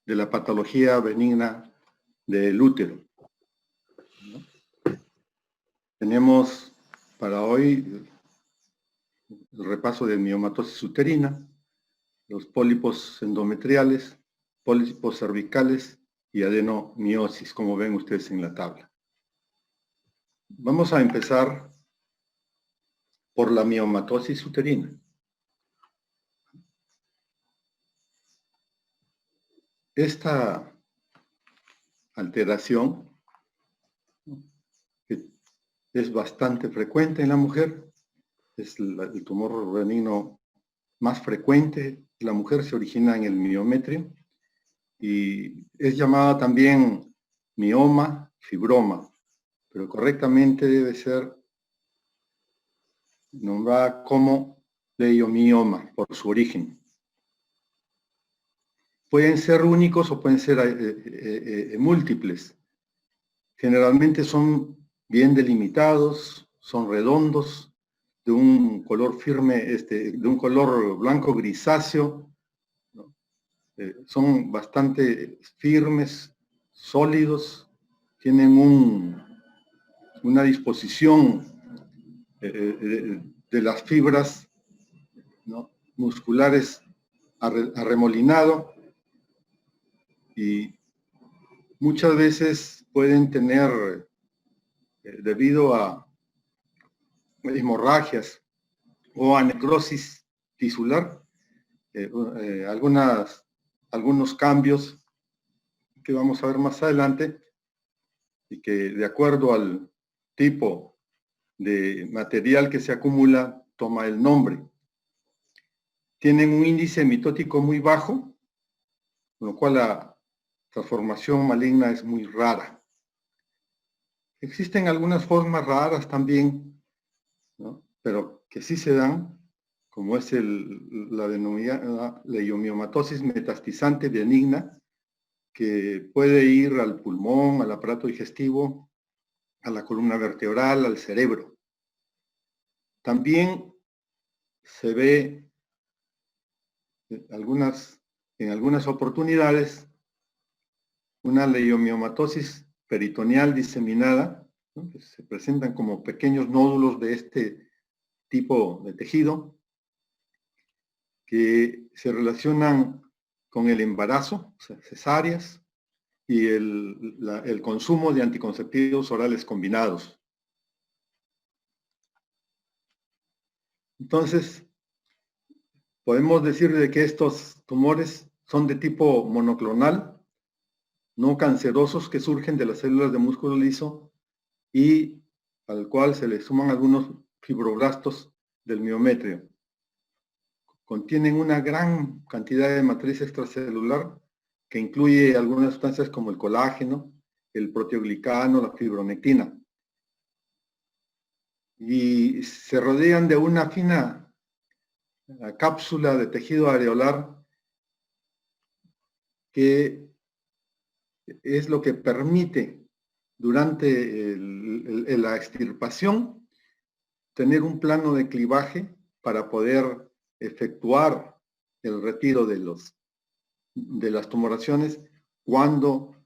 de la patología benigna del útero. Tenemos para hoy el repaso de miomatosis uterina, los pólipos endometriales, pólipos cervicales y adenomiosis, como ven ustedes en la tabla. Vamos a empezar por la miomatosis uterina. Esta alteración, que es bastante frecuente en la mujer, es el tumor benigno más frecuente. La mujer se origina en el miometrio y es llamada también mioma, fibroma, pero correctamente debe ser nombrada como leiomioma por su origen. Pueden ser únicos o pueden ser múltiples. Generalmente son bien delimitados, son redondos, de un color firme, de un color blanco grisáceo, ¿no? Son bastante firmes, sólidos, tienen una disposición de las fibras, ¿no?, musculares arremolinado, y muchas veces pueden tener, debido a hemorragias o a necrosis tisular, algunos cambios que vamos a ver más adelante y que, de acuerdo al tipo de material que se acumula, toma el nombre. Tienen un índice mitótico muy bajo, con lo cual la transformación maligna es muy rara. Existen algunas formas raras también, ¿no?, pero que sí se dan, como es la denominada leiomiomatosis metastizante benigna, que puede ir al pulmón, al aparato digestivo, a la columna vertebral, al cerebro. También se ve en algunas oportunidades una leiomiomatosis peritoneal diseminada, ¿no?, que se presentan como pequeños nódulos de este tipo de tejido, que se relacionan con el embarazo, o sea, cesáreas, y el consumo de anticonceptivos orales combinados. Entonces, podemos decir de que estos tumores son de tipo monoclonal, no cancerosos, que surgen de las células de músculo liso y al cual se le suman algunos fibroblastos del miometrio. Contienen una gran cantidad de matriz extracelular que incluye algunas sustancias como el colágeno, el proteoglicano, la fibronectina. Y se rodean de una fina cápsula de tejido areolar que es lo que permite durante la extirpación tener un plano de clivaje para poder efectuar el retiro de las tumoraciones cuando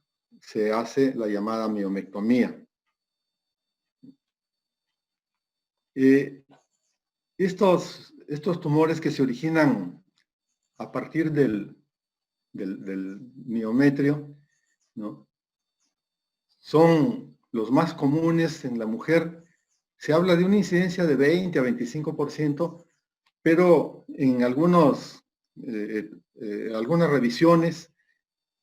se hace la llamada miomectomía. Estos tumores que se originan a partir del miometrio, ¿no?, son los más comunes en la mujer. Se habla de una incidencia de 20 a 25%, pero en algunas revisiones,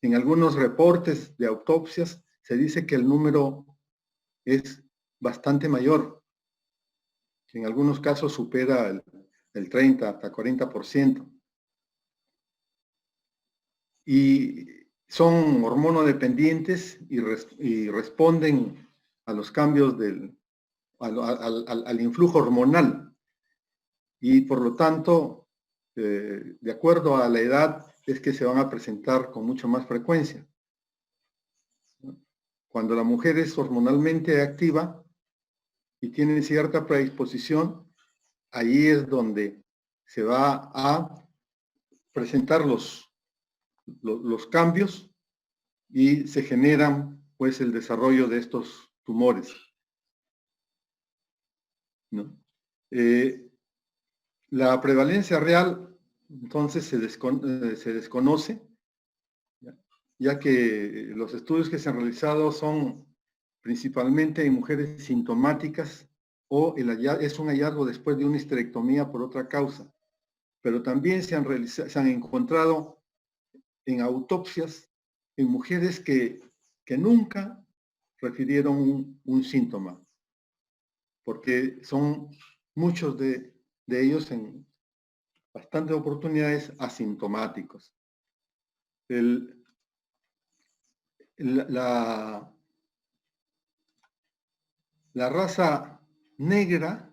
en algunos reportes de autopsias, se dice que el número es bastante mayor. En algunos casos supera el 30 hasta 40%. Y son hormonodependientes y responden a los cambios al influjo hormonal. Y por lo tanto, de acuerdo a la edad, es que se van a presentar con mucha más frecuencia. Cuando la mujer es hormonalmente activa y tiene cierta predisposición, ahí es donde se va a presentar los los cambios y se generan pues el desarrollo de estos tumores, ¿no? La prevalencia real entonces se desconoce, ya que los estudios que se han realizado son principalmente en mujeres sintomáticas o es un hallazgo después de una histerectomía por otra causa, pero también se han encontrado en autopsias en mujeres que nunca refirieron un síntoma, porque son muchos de ellos en bastantes oportunidades asintomáticos. La raza negra,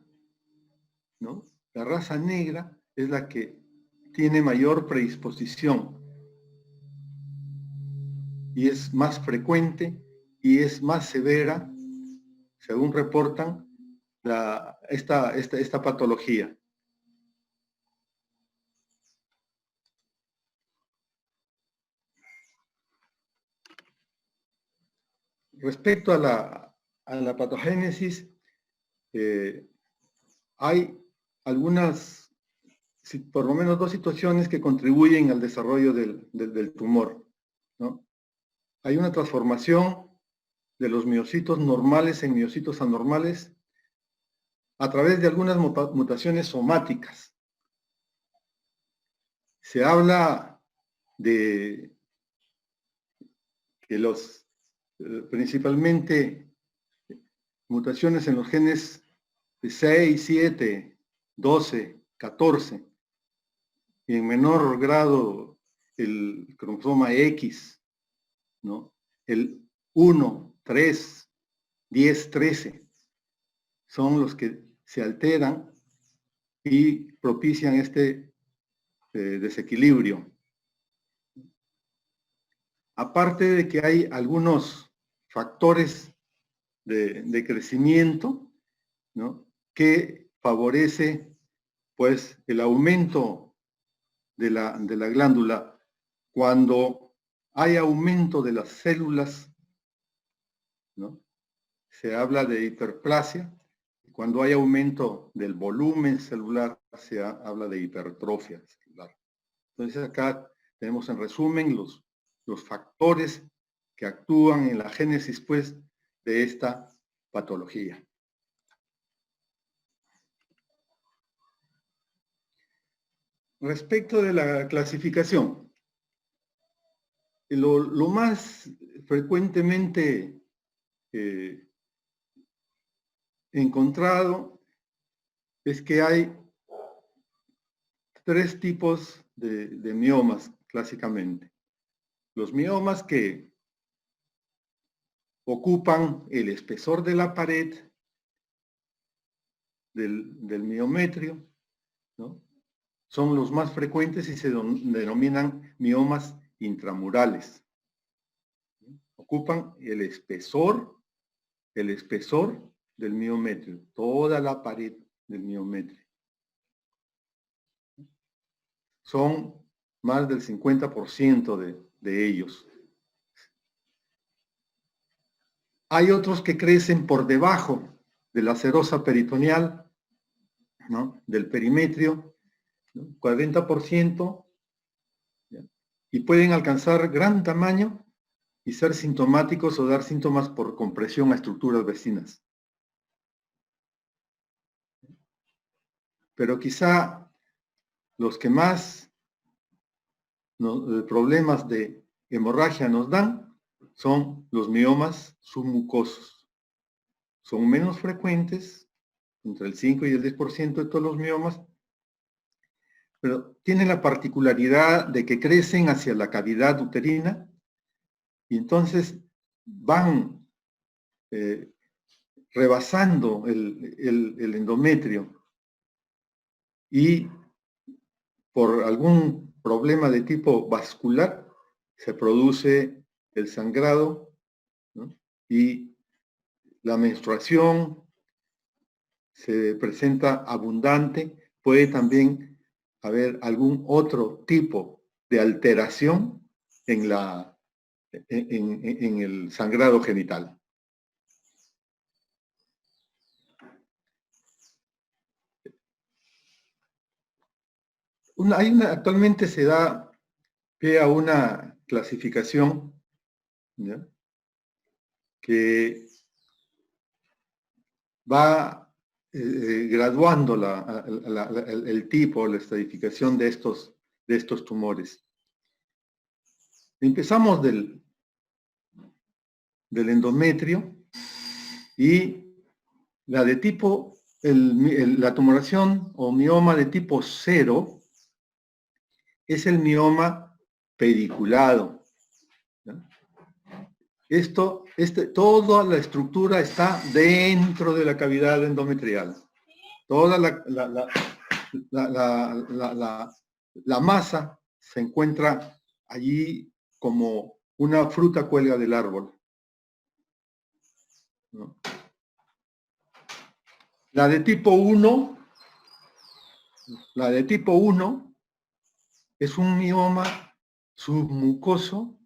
¿no? La raza negra es la que tiene mayor predisposición y es más frecuente y es más severa, según reportan, esta patología. Respecto a la patogénesis, hay algunas, por lo menos dos situaciones que contribuyen al desarrollo del tumor, ¿no? Hay una transformación de los miocitos normales en miocitos anormales a través de algunas mutaciones somáticas. Se habla de que principalmente mutaciones en los genes de 6, 7, 12, 14, y en menor grado el cromosoma X, ¿no? El 1, 3, 10, 13, son los que se alteran y propician este desequilibrio. Aparte de que hay algunos factores de crecimiento, ¿no? Que favorece pues el aumento de la glándula. Cuando hay aumento de las células, ¿no? Se habla de hiperplasia. Cuando hay aumento del volumen celular, se habla de hipertrofia celular. Entonces acá tenemos en resumen los factores que actúan en la génesis pues de esta patología. Respecto de la clasificación, lo más frecuentemente encontrado es que hay tres tipos de miomas, clásicamente. Los miomas que ocupan el espesor de la pared del miometrio, ¿no? Son los más frecuentes y se denominan miomas intramurales. Ocupan el espesor del miometrio, toda la pared del miometrio. Son más del 50% de ellos. Hay otros que crecen por debajo de la serosa peritoneal, ¿no? Del perimetrio, ¿no? 40%, ¿ya? Y pueden alcanzar gran tamaño y ser sintomáticos o dar síntomas por compresión a estructuras vecinas. Pero quizá los que más problemas de hemorragia nos dan son los miomas submucosos. Son menos frecuentes, entre el 5 y el 10% de todos los miomas, pero tienen la particularidad de que crecen hacia la cavidad uterina y entonces van rebasando el endometrio y por algún problema de tipo vascular se produce el sangrado, ¿no? Y la menstruación se presenta abundante. Puede también haber algún otro tipo de alteración en el sangrado genital. Actualmente se da pie a una clasificación, ¿ya?, que va graduando el tipo, la estratificación de estos tumores. Empezamos del endometrio, y la de tipo, la tumoración o mioma de tipo 0 es el mioma pediculado, ¿ya? Toda la estructura está dentro de la cavidad endometrial. Toda la masa se encuentra allí como una fruta cuelga del árbol, ¿no? La de tipo 1 es un mioma submucoso,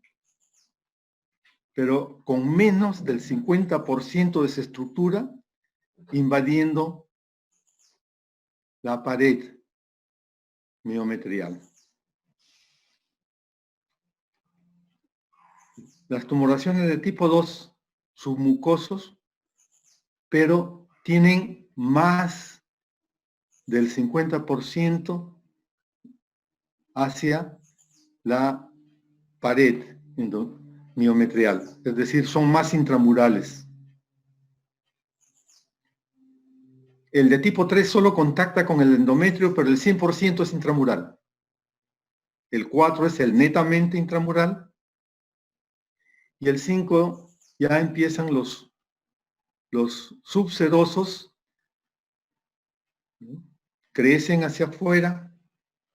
pero con menos del 50% de esa estructura invadiendo la pared miometrial. Las tumoraciones de tipo 2, submucosos, pero tienen más del 50% hacia la pared miometrial, es decir, son más intramurales. El de tipo 3 solo contacta con el endometrio, pero el 100% es intramural. El 4 es el netamente intramural. Y el 5 ya empiezan los subserosos, ¿no?, crecen hacia afuera,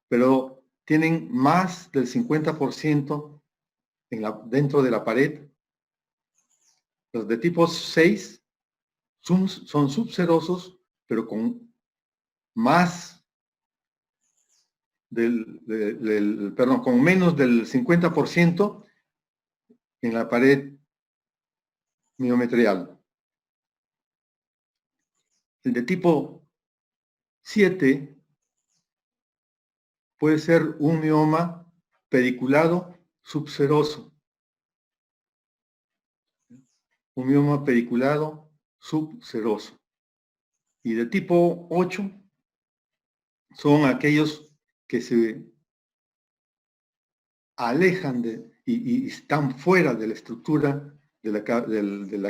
pero tienen más del 50% dentro de la pared. Los de tipo 6 son subserosos, pero con más con menos del 50% en la pared miometrial. El de tipo 7 puede ser un mioma pediculado subseroso. Un mioma pediculado subseroso. Y de tipo 8 son aquellos que se alejan y están fuera de la estructura de la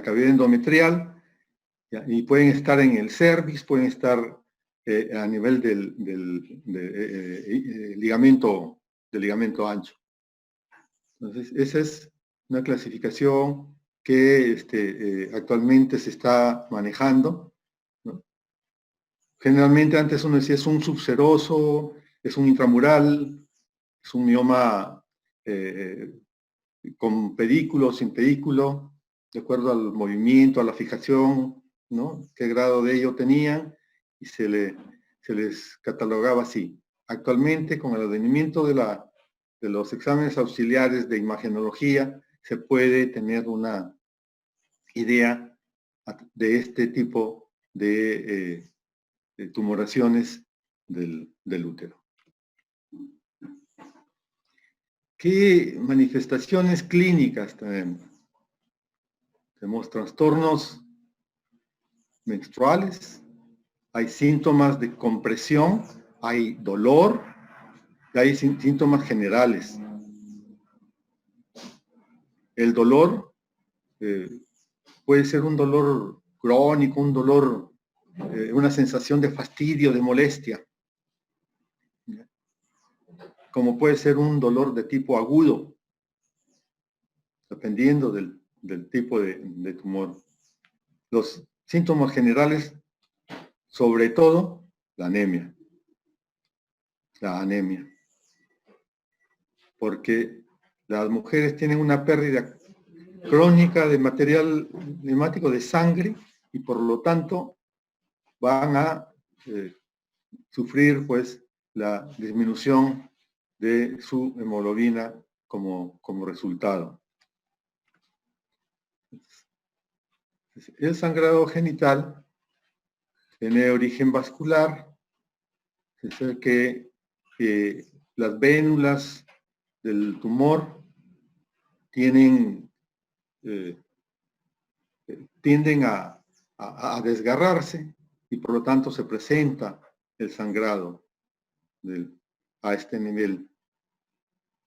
cavidad endometrial, ¿ya?, y pueden estar en el cervix, pueden estar a nivel del ligamento ancho. Entonces, esa es una clasificación que actualmente se está manejando, ¿no? Generalmente antes uno decía es un subseroso, es un intramural, es un mioma con pedículo, sin pedículo, de acuerdo al movimiento, a la fijación, ¿no?, qué grado de ello tenían, y se les catalogaba así. Actualmente, con el advenimiento de los exámenes auxiliares de imagenología, se puede tener una idea de este tipo de tumoraciones del útero. ¿Qué manifestaciones clínicas tenemos? Tenemos trastornos menstruales, hay síntomas de compresión, hay dolor, y hay síntomas generales. El dolor puede ser un dolor crónico, un dolor, una sensación de fastidio, de molestia, como puede ser un dolor de tipo agudo, dependiendo del tipo de tumor. Los síntomas generales, sobre todo, la anemia. Porque las mujeres tienen una pérdida crónica de material hemático, de sangre, y por lo tanto van a sufrir pues la disminución de su hemoglobina como resultado. El sangrado genital tiene origen vascular, es decir, que las vénulas del tumor tienden a desgarrarse y por lo tanto se presenta el sangrado a este nivel.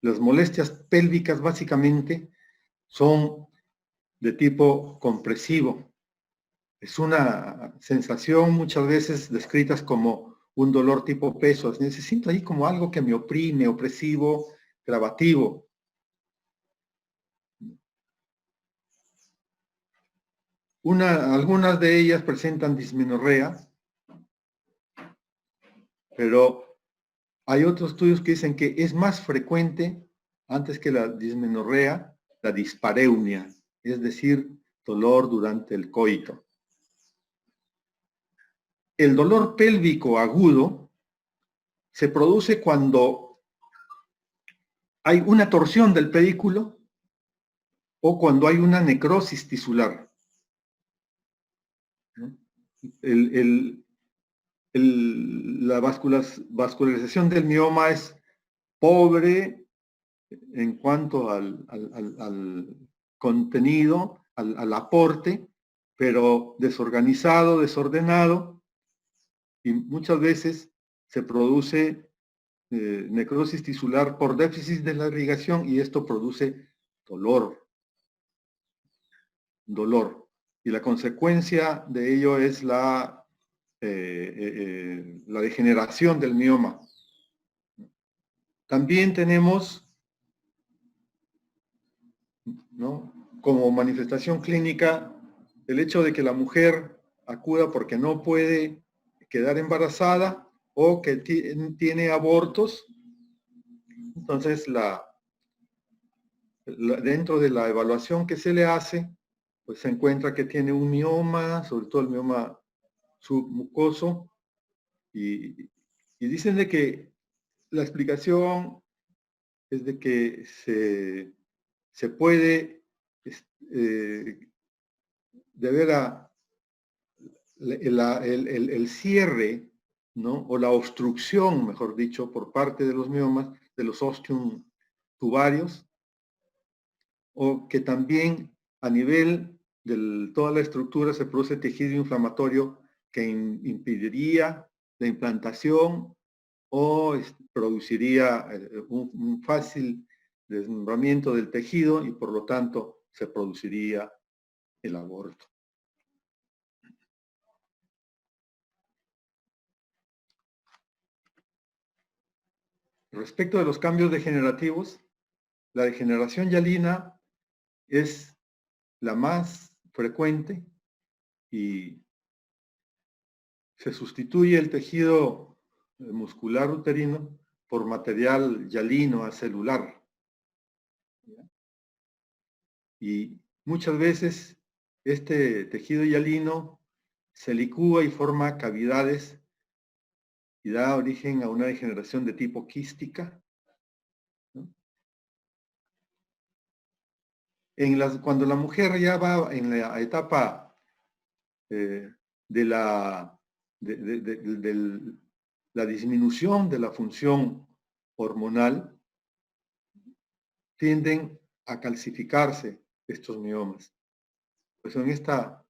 Las molestias pélvicas básicamente son de tipo compresivo. Es una sensación muchas veces descritas como un dolor tipo peso. Se siento ahí como algo que me oprime, opresivo, gravativo. Algunas de ellas presentan dismenorrea, pero hay otros estudios que dicen que es más frecuente, antes que la dismenorrea, la dispareunia, es decir, dolor durante el coito. El dolor pélvico agudo se produce cuando hay una torsión del pedículo o cuando hay una necrosis tisular. La vascularización del mioma es pobre en cuanto al contenido, al aporte, pero desorganizado, desordenado, y muchas veces se produce necrosis tisular por déficit de la irrigación y esto produce dolor. Y la consecuencia de ello es la degeneración del mioma. También tenemos, ¿no?, como manifestación clínica el hecho de que la mujer acuda porque no puede quedar embarazada o que tiene abortos. Entonces, dentro de la evaluación que se le hace, pues se encuentra que tiene un mioma, sobre todo el mioma submucoso, y dicen de que la explicación es de que se puede deber a el cierre, ¿no?, o la obstrucción, mejor dicho, por parte de los miomas, de los ostium tubarios, o que también a nivel de toda la estructura se produce tejido inflamatorio que impediría la implantación o produciría un fácil desmembramiento del tejido y por lo tanto se produciría el aborto. Respecto de los cambios degenerativos, la degeneración hialina es la más frecuente y se sustituye el tejido muscular uterino por material hialino acelular. Y muchas veces este tejido hialino se licúa y forma cavidades y da origen a una degeneración de tipo quística, ¿no? Cuando la mujer ya va en la etapa de la disminución de la función hormonal, tienden a calcificarse estos miomas. Pues en esta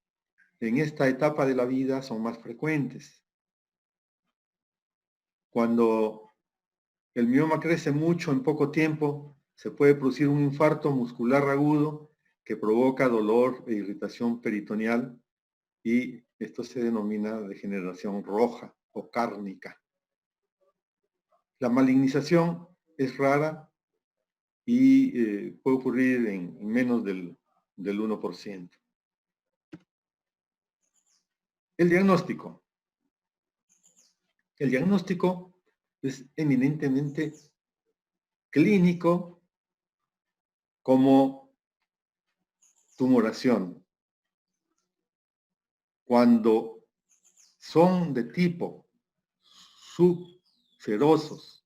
etapa de la vida son más frecuentes. Cuando el mioma crece mucho en poco tiempo, se puede producir un infarto muscular agudo que provoca dolor e irritación peritoneal y esto se denomina degeneración roja o cárnica. La malignización es rara y puede ocurrir en menos del 1%. El diagnóstico. El diagnóstico es eminentemente clínico como tumoración. Cuando son de tipo subserosos,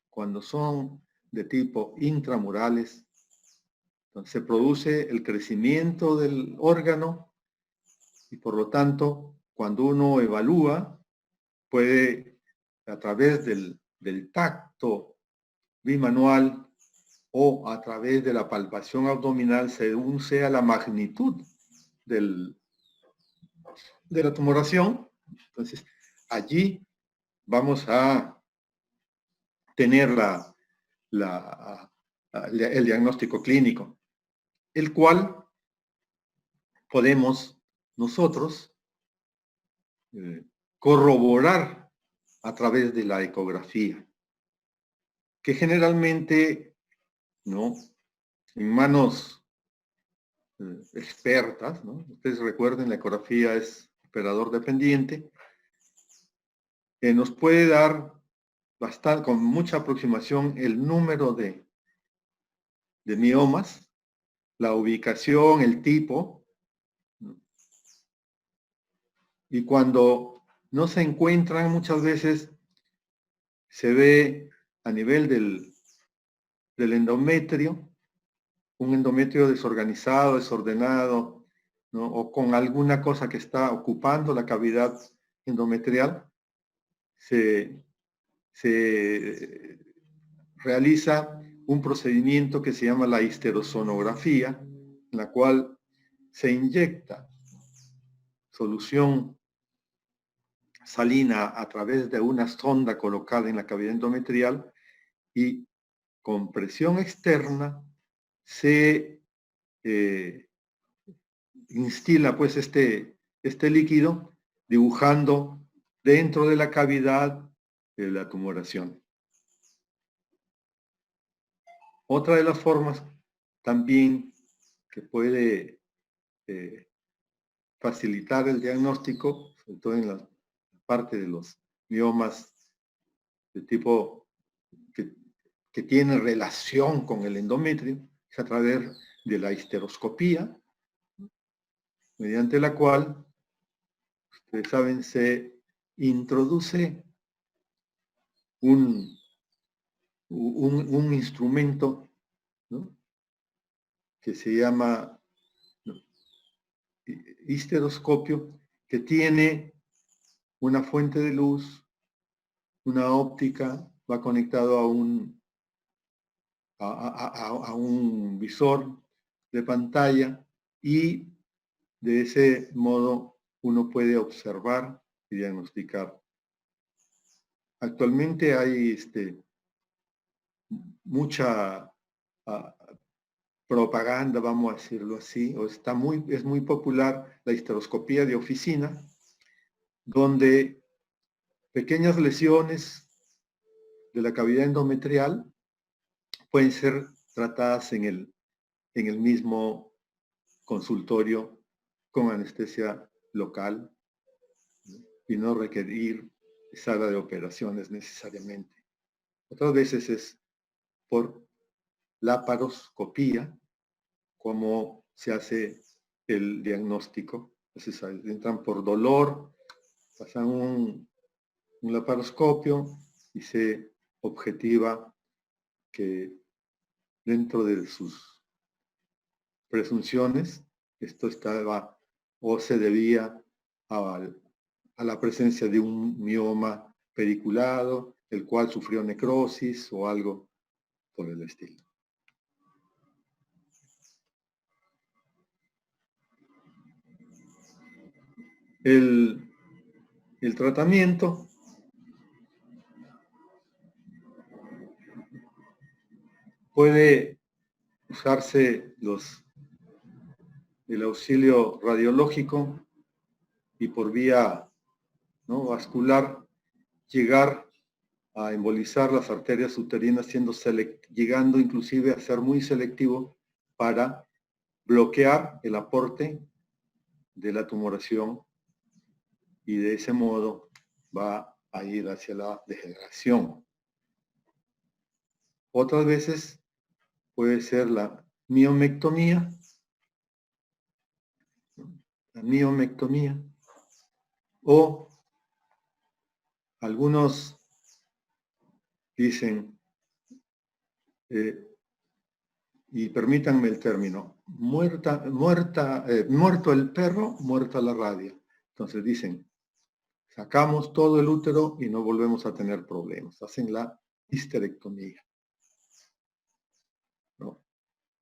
cuando son de tipo intramurales. Entonces se produce el crecimiento del órgano y por lo tanto, cuando uno evalúa, puede a través del tacto bimanual o a través de la palpación abdominal, según sea la magnitud de la tumoración. Entonces, allí vamos a tener el diagnóstico clínico, el cual podemos nosotros corroborar a través de la ecografía, que generalmente, ¿no?, en manos expertas, ¿no? Ustedes recuerden, la ecografía es operador dependiente, nos puede dar bastante, con mucha aproximación, el número de miomas, la ubicación, el tipo, ¿no? Y cuando no se encuentran, muchas veces se ve a nivel del endometrio, un endometrio desorganizado, desordenado, ¿no?, o con alguna cosa que está ocupando la cavidad endometrial. Se realiza un procedimiento que se llama la histerosonografía, en la cual se inyecta solución salina a través de una sonda colocada en la cavidad endometrial y con presión externa se instila pues este líquido, dibujando dentro de la cavidad la tumoración. Otra de las formas también que puede facilitar el diagnóstico, sobre todo en la parte de los miomas de tipo que tiene relación con el endometrio, es a través de la histeroscopía, mediante la cual, ustedes saben, se introduce un instrumento, ¿no?, que se llama, ¿no?, histeroscopio, que tiene una fuente de luz, una óptica, va conectado a un visor de pantalla y de ese modo uno puede observar y diagnosticar. Actualmente hay mucha propaganda, vamos a decirlo así, o es muy popular la histeroscopía de oficina, donde pequeñas lesiones de la cavidad endometrial pueden ser tratadas en el mismo consultorio con anestesia local, ¿no?, y no requerir sala de operaciones necesariamente. Otras veces es por laparoscopía como se hace el diagnóstico. Entonces entran por dolor, pasan un laparoscopio y se objetiva que dentro de sus presunciones esto estaba o se debía a la presencia de un mioma pediculado, el cual sufrió necrosis o algo por el estilo. El tratamiento puede usarse el auxilio radiológico y por vía, ¿no?, vascular llegar a embolizar las arterias uterinas, llegando inclusive a ser muy selectivo para bloquear el aporte de la tumoración y de ese modo va a ir hacia la degeneración. Otras veces puede ser la miomectomía, o algunos dicen y permítanme el término, muerto el perro, muerta la rabia. Entonces dicen, sacamos todo el útero y no volvemos a tener problemas. Hacen la histerectomía, ¿no?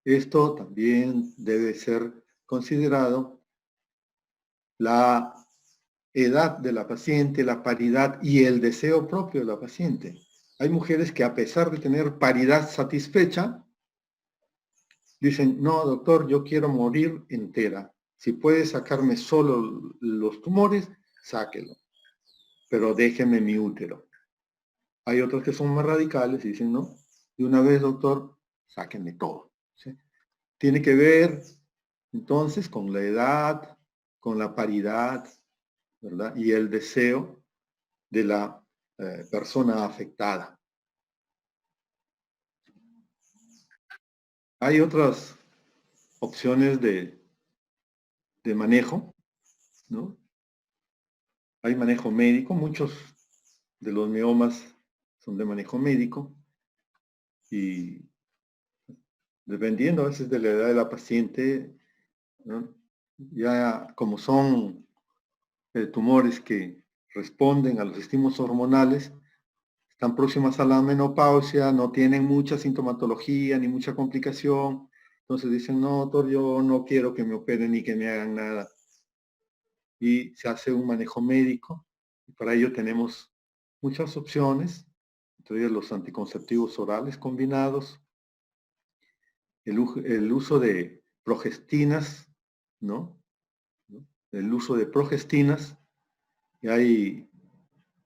Esto también debe ser considerado la edad de la paciente, la paridad y el deseo propio de la paciente. Hay mujeres que a pesar de tener paridad satisfecha, dicen, no, doctor, yo quiero morir entera. Si puede sacarme solo los tumores, sáquelo, pero déjeme mi útero. Hay otros que son más radicales y dicen, no, de una vez, doctor, sáquenme todo. ¿Sí? Tiene que ver, entonces, con la edad, con la paridad, ¿verdad? Y el deseo de la persona afectada. Hay otras opciones de manejo, ¿no? Hay manejo médico, muchos de los miomas son de manejo médico y dependiendo a veces de la edad de la paciente, ¿no? Ya como son tumores que responden a los estímulos hormonales, están próximas a la menopausia, no tienen mucha sintomatología ni mucha complicación, entonces dicen, no, doctor, yo no quiero que me operen ni que me hagan nada. Y se hace un manejo médico, y para ello tenemos muchas opciones, entre ellas los anticonceptivos orales combinados, el uso de progestinas, ¿no? El uso de progestinas, y hay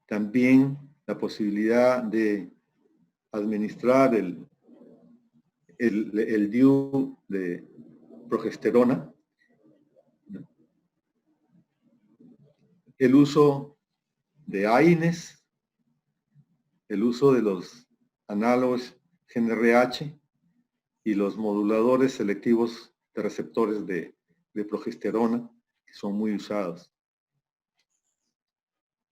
también la posibilidad de administrar el DIU de progesterona, ¿no? El uso de AINES, el uso de los análogos GnRH y los moduladores selectivos de receptores de progesterona, que son muy usados.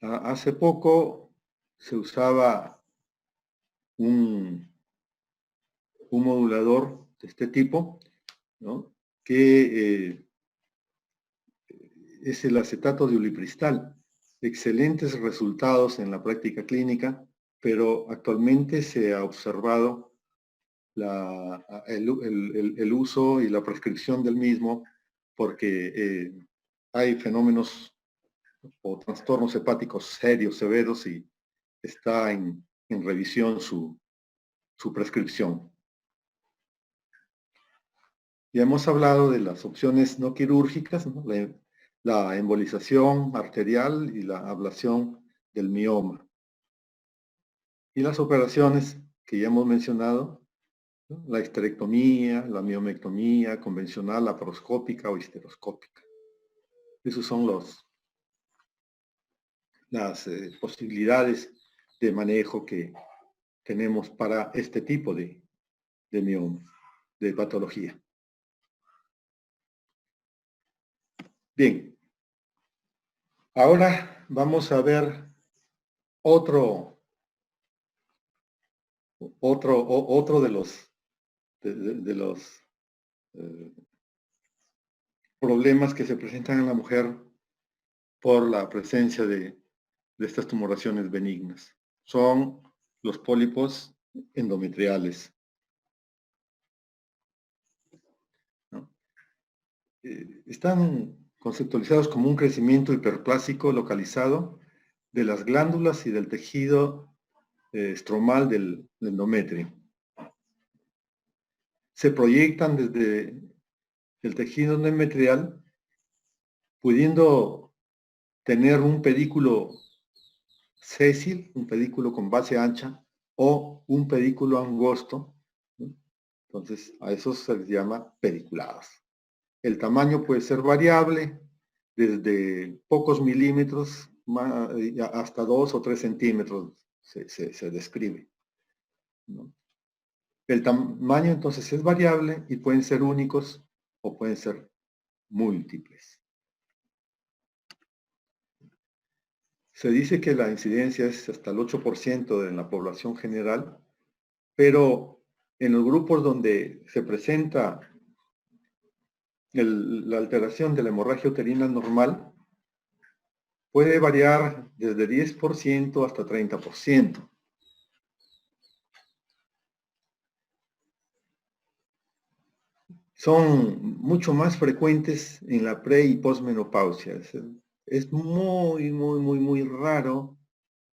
Hace poco se usaba un modulador de este tipo, ¿no? Que es el acetato de ulipristal. Excelentes resultados en la práctica clínica, pero actualmente se ha observado el uso y la prescripción del mismo porque hay fenómenos o trastornos hepáticos serios, severos, y está en revisión su prescripción. Ya hemos hablado de las opciones no quirúrgicas, ¿no? La embolización arterial y la ablación del mioma. Y las operaciones que ya hemos mencionado, ¿no? La histerectomía, la miomectomía convencional, laparoscópica o histeroscópica. Esos son las posibilidades de manejo que tenemos para este tipo de mioma, de patología. Bien, ahora vamos a ver otro de los problemas que se presentan en la mujer por la presencia de estas tumoraciones benignas. Son los pólipos endometriales, ¿no? Están conceptualizados como un crecimiento hiperplásico localizado de las glándulas y del tejido estromal del endometrio. Se proyectan desde el tejido endometrial, pudiendo tener un pedículo sésil, un pedículo con base ancha, o un pedículo angosto, ¿no? Entonces, a esos se les llama pediculadas. El tamaño puede ser variable, desde pocos milímetros hasta 2 o 3 centímetros se describe, ¿no? El tamaño entonces es variable y pueden ser únicos o pueden ser múltiples. Se dice que la incidencia es hasta el 8% de la población general, pero en los grupos donde se presenta la alteración de la hemorragia uterina normal, puede variar desde 10% hasta 30%. Son mucho más frecuentes en la pre- y posmenopausia. Es muy raro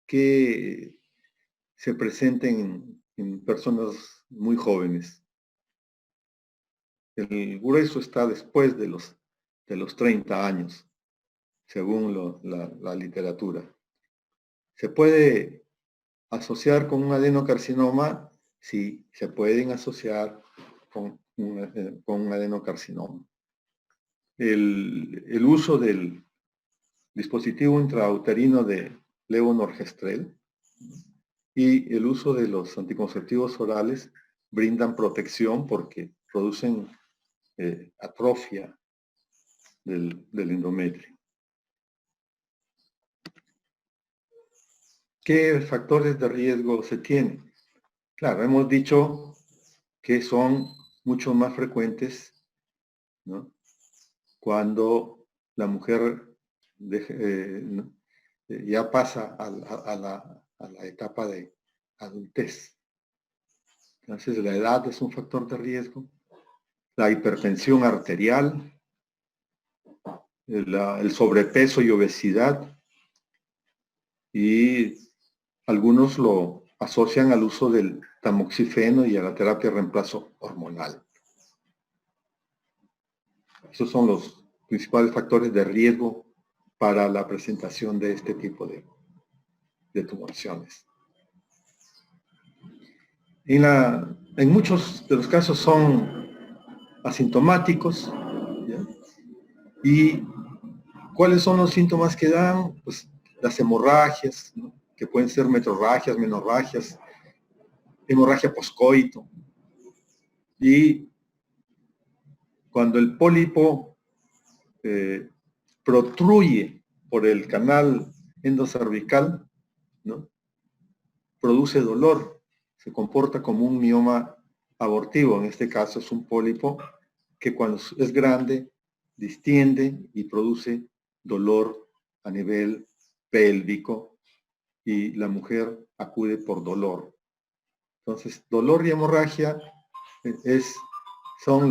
que se presenten en personas muy jóvenes. El grueso está después de los 30 años, según la literatura. ¿Se puede asociar con un adenocarcinoma? Sí, se pueden asociar con un adenocarcinoma. El uso del dispositivo intrauterino de levonorgestrel y el uso de los anticonceptivos orales brindan protección porque producen atrofia del endometrio. ¿Qué factores de riesgo se tienen? Claro, hemos dicho que son mucho más frecuentes, ¿no?, cuando la mujer ya pasa a la etapa de adultez. Entonces, la edad es un factor de riesgo. La hipertensión arterial, el sobrepeso y obesidad, y algunos lo asocian al uso del tamoxifeno y a la terapia de reemplazo hormonal. Esos son los principales factores de riesgo para la presentación de este tipo de tumoraciones. En muchos de los casos son asintomáticos, ¿ya? ¿Y cuáles son los síntomas que dan? Pues las hemorragias, ¿no?, que pueden ser metrorragias, menorragias, hemorragia poscoito. Y cuando el pólipo protruye por el canal endocervical, ¿no?, produce dolor, se comporta como un mioma abortivo. En este caso es un pólipo que cuando es grande distiende y produce dolor a nivel pélvico y la mujer acude por dolor. Entonces, dolor y hemorragia son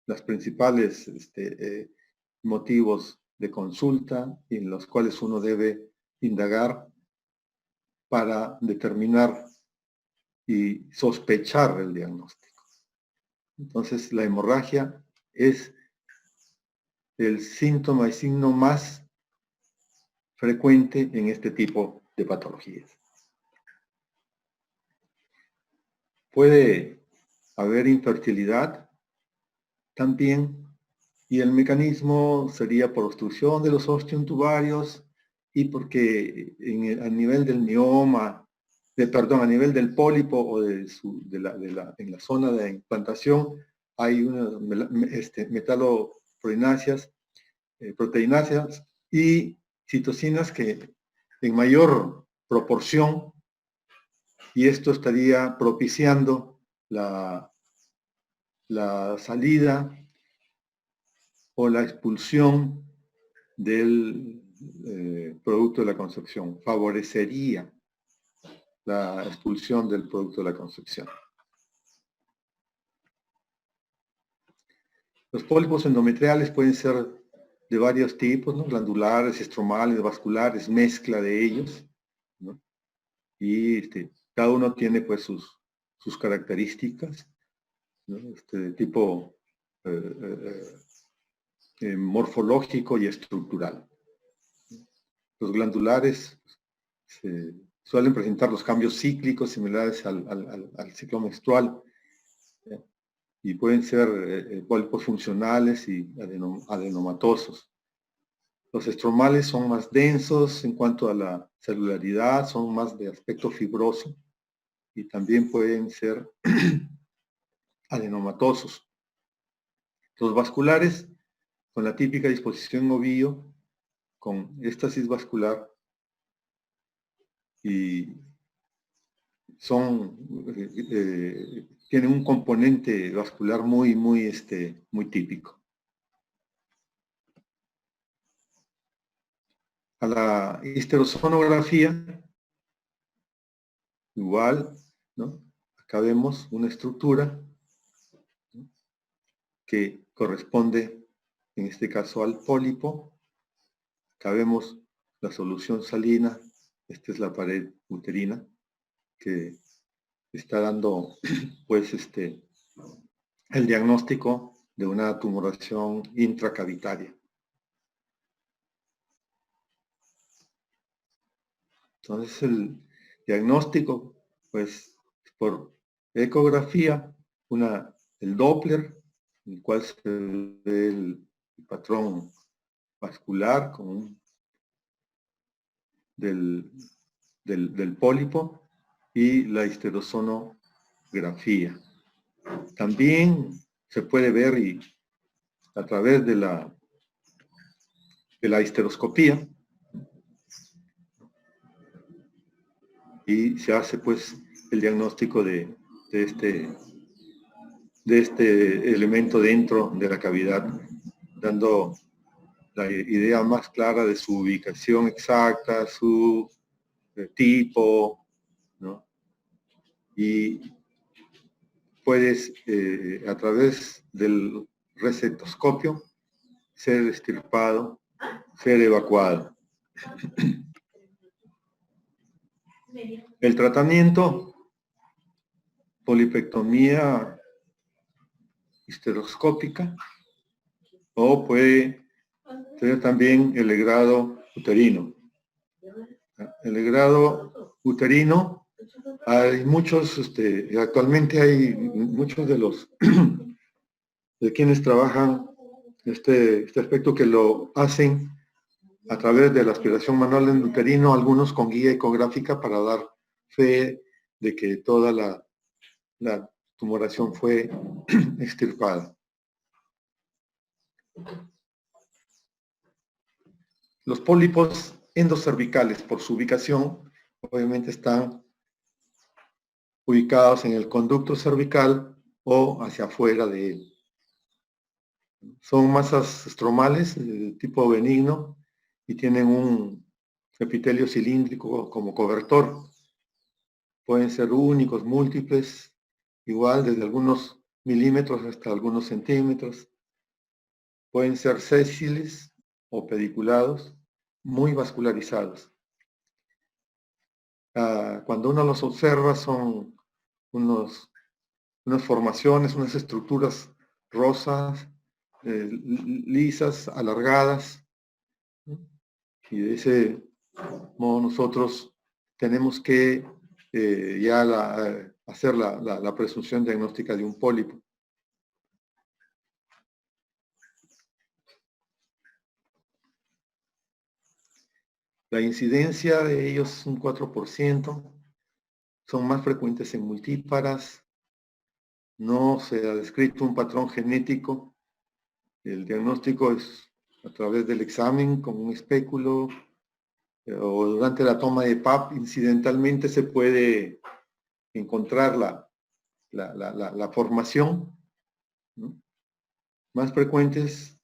las principales motivos de consulta en los cuales uno debe indagar para determinar y sospechar el diagnóstico. Entonces, la hemorragia es el síntoma y signo más frecuente en este tipo de patologías. Puede haber infertilidad también, y el mecanismo sería por obstrucción de los osteontubarios y porque a nivel del mioma, a nivel del pólipo o en la zona de implantación hay unas metaloproteináceas, proteináceas y citocinas que en mayor proporción, y esto estaría propiciando la salida o la expulsión del producto de la concepción, favorecería la expulsión del producto de la concepción. Los pólipos endometriales pueden ser de varios tipos, ¿no?, glandulares, estromales, vasculares, mezcla de ellos, ¿no?, y cada uno tiene pues sus características, ¿no?, de tipo morfológico y estructural. Los glandulares suelen presentar los cambios cíclicos similares al ciclo menstrual, y pueden ser pólipos funcionales y adenomatosos. Los estromales son más densos en cuanto a la celularidad, son más de aspecto fibroso y también pueden ser adenomatosos. Los vasculares, con la típica disposición ovillo, con éstasis vascular, y tienen un componente vascular muy típico. A la histerosonografía, igual, ¿no? Acá vemos una estructura, ¿no?, que corresponde, en este caso, al pólipo. Acá vemos la solución salina. Esta es la pared uterina que está dando, pues, el diagnóstico de una tumoración intracavitaria. Entonces, el diagnóstico, pues, por ecografía, el Doppler, en el cual se ve el patrón vascular del pólipo, y la histerosonografía. También se puede ver a través de la histeroscopía, y se hace, pues, el diagnóstico de este elemento dentro de la cavidad, dando la idea más clara de su ubicación exacta, su tipo, ¿no? Y puedes, a través del recetoscopio, ser extirpado, ser evacuado. El tratamiento: polipectomía histeroscópica, o puede ser también el legrado uterino. El legrado uterino, hay muchos, actualmente hay muchos de quienes trabajan este aspecto, que lo hacen a través de la aspiración manual en uterino, algunos con guía ecográfica, para dar fe de que toda la tumoración fue extirpada. Los pólipos endocervicales, por su ubicación, obviamente están ubicados en el conducto cervical o hacia afuera de él. Son masas estromales de tipo benigno y tienen un epitelio cilíndrico como cobertor. Pueden ser únicos, múltiples, igual desde algunos milímetros hasta algunos centímetros. Pueden ser sésiles o pediculados, muy vascularizados. Cuando uno los observa, son unas formaciones, unas estructuras rosas, lisas, alargadas, ¿no? Y de ese modo nosotros tenemos que hacer la presunción diagnóstica de un pólipo. La incidencia de ellos es un 4%, son más frecuentes en multíparas, no se ha descrito un patrón genético. El diagnóstico es a través del examen con un espéculo, o durante la toma de PAP incidentalmente se puede encontrar la formación, ¿no? Más frecuentes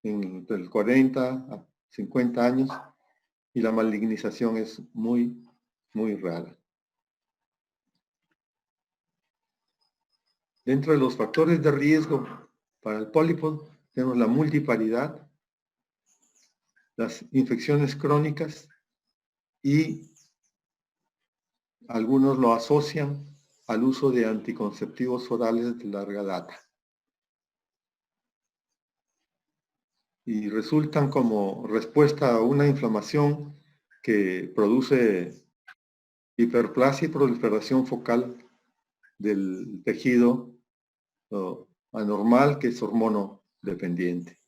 entre el 40 a 50 años, y la malignización es muy rara. Dentro de los factores de riesgo para el pólipo tenemos la multiparidad, las infecciones crónicas, y algunos lo asocian al uso de anticonceptivos orales de larga data. Y resultan como respuesta a una inflamación que produce hiperplasia y proliferación focal del tejido anormal, que es hormonodependiente.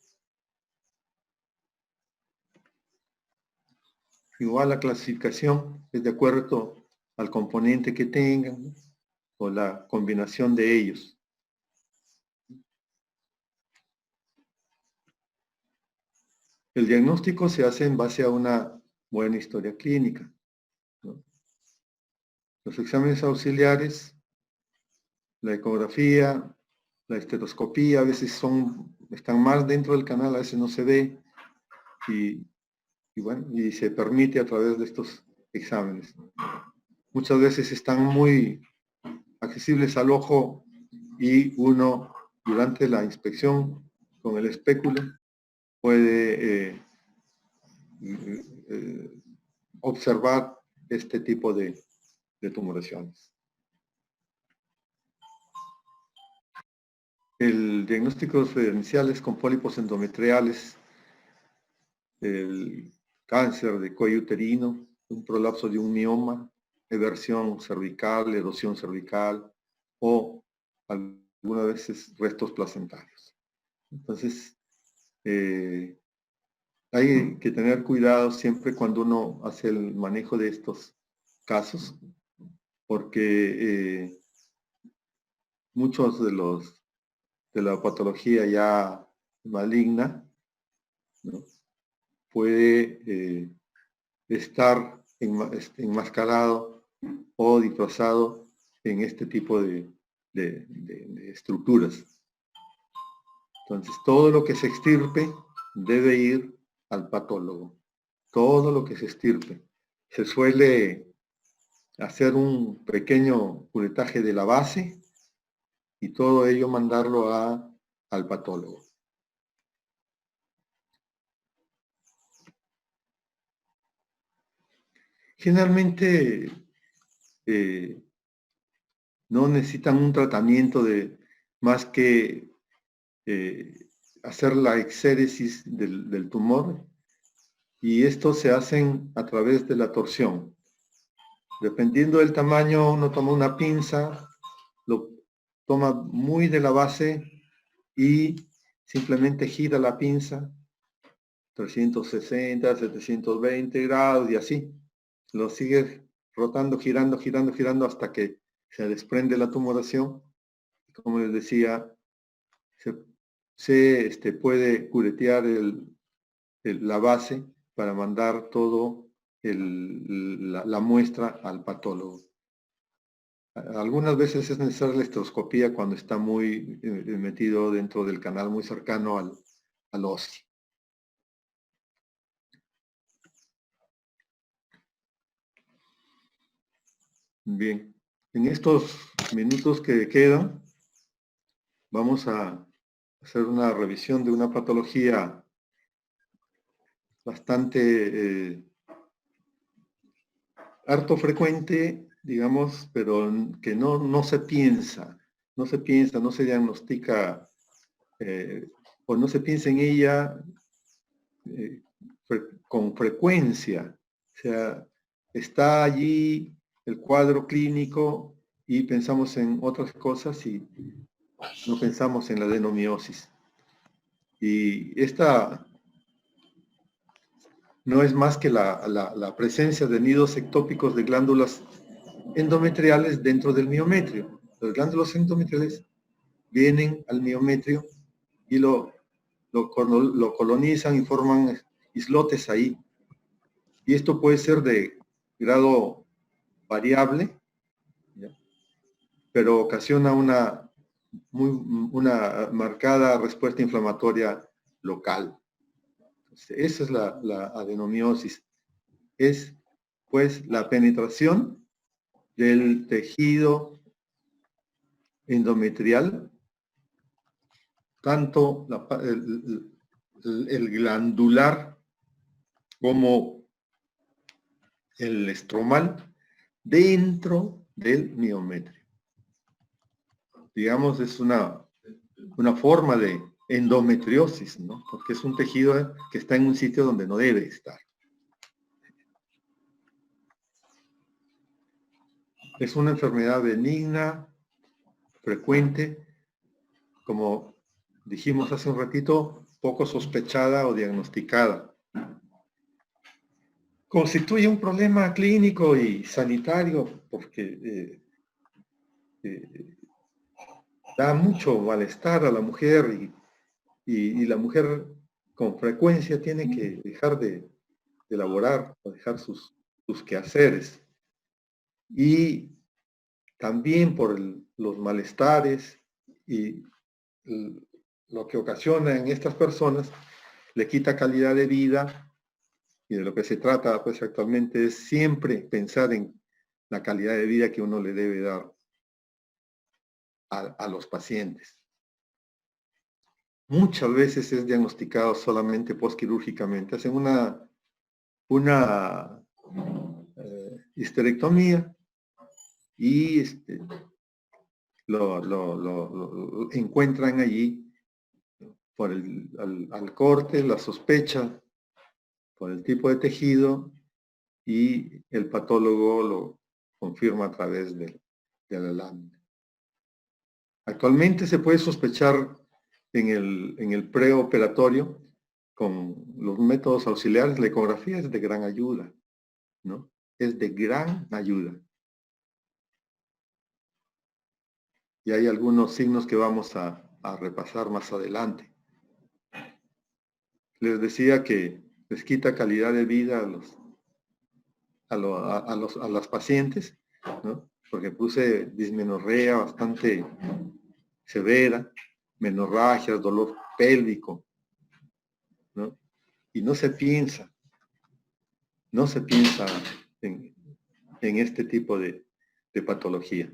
Igual la clasificación es de acuerdo al componente que tengan, ¿no?, o la combinación de ellos. El diagnóstico se hace en base a una buena historia clínica, ¿no? Los exámenes auxiliares, la ecografía, la estetoscopía, a veces están más dentro del canal, a veces no se ve, y bueno, y se permite a través de estos exámenes. Muchas veces están muy accesibles al ojo y uno durante la inspección con el espéculo puede observar este tipo de tumoraciones. El diagnóstico diferencial es con pólipos endometriales, el cáncer de cuello uterino, un prolapso de un mioma, eversión cervical, erosión cervical o algunas veces restos placentarios. Entonces, hay que tener cuidado siempre cuando uno hace el manejo de estos casos, porque muchos de la patología ya maligna, ¿no?, puede estar enmascarado o disfrazado en este tipo de estructuras. Entonces, todo lo que se extirpe debe ir al patólogo. Todo lo que se extirpe. Se suele hacer un pequeño curetaje de la base y todo ello mandarlo al patólogo. Generalmente no necesitan un tratamiento más que hacer la exéresis del tumor, y esto se hacen a través de la torsión. Dependiendo del tamaño, uno toma una pinza, lo toma muy de la base y simplemente gira la pinza 360, 720 grados y así. Lo sigue rotando, girando, girando, girando hasta que se desprende la tumoración. Como les decía, se puede curetear la base para mandar todo la muestra al patólogo. Algunas veces es necesaria la estroscopía cuando está muy metido dentro del canal, muy cercano al óseo. Bien, en estos minutos que quedan, vamos a hacer una revisión de una patología bastante harto frecuente, digamos, pero que no se piensa, no se diagnostica o no se piensa en ella con frecuencia. O sea, está allí el cuadro clínico y pensamos en otras cosas y no pensamos en la adenomiosis. Y esta no es más que la presencia de nidos ectópicos de glándulas endometriales dentro del miometrio. Las glándulas endometriales vienen al miometrio y lo colonizan y forman islotes ahí. Y esto puede ser de grado variable, ¿ya?, pero ocasiona una marcada respuesta inflamatoria local. Entonces, esa es la adenomiosis. Es, pues, la penetración del tejido endometrial, tanto el glandular como el estromal, dentro del miometrio. Digamos, es una forma de endometriosis, ¿no?, porque es un tejido que está en un sitio donde no debe estar. Es una enfermedad benigna, frecuente, como dijimos hace un ratito, poco sospechada o diagnosticada. Constituye un problema clínico y sanitario porque da mucho malestar a la mujer y la mujer con frecuencia tiene que dejar de elaborar o dejar sus quehaceres. Y también por los malestares y lo que ocasiona en estas personas, le quita calidad de vida, y de lo que se trata pues actualmente es siempre pensar en la calidad de vida que uno le debe dar a los pacientes. Muchas veces es diagnosticado solamente postquirúrgicamente. Hacen una histerectomía y lo encuentran allí por al corte, la sospecha, por el tipo de tejido, y el patólogo lo confirma a través de la lámina. Actualmente se puede sospechar en el preoperatorio con los métodos auxiliares. La ecografía es de gran ayuda, ¿no? Es de gran ayuda. Y hay algunos signos que vamos a repasar más adelante. Les decía que les quita calidad de vida a las pacientes, ¿no? Porque produce dismenorrea bastante severa, menorragias, dolor pélvico, ¿no? Y no se piensa en este tipo de patología.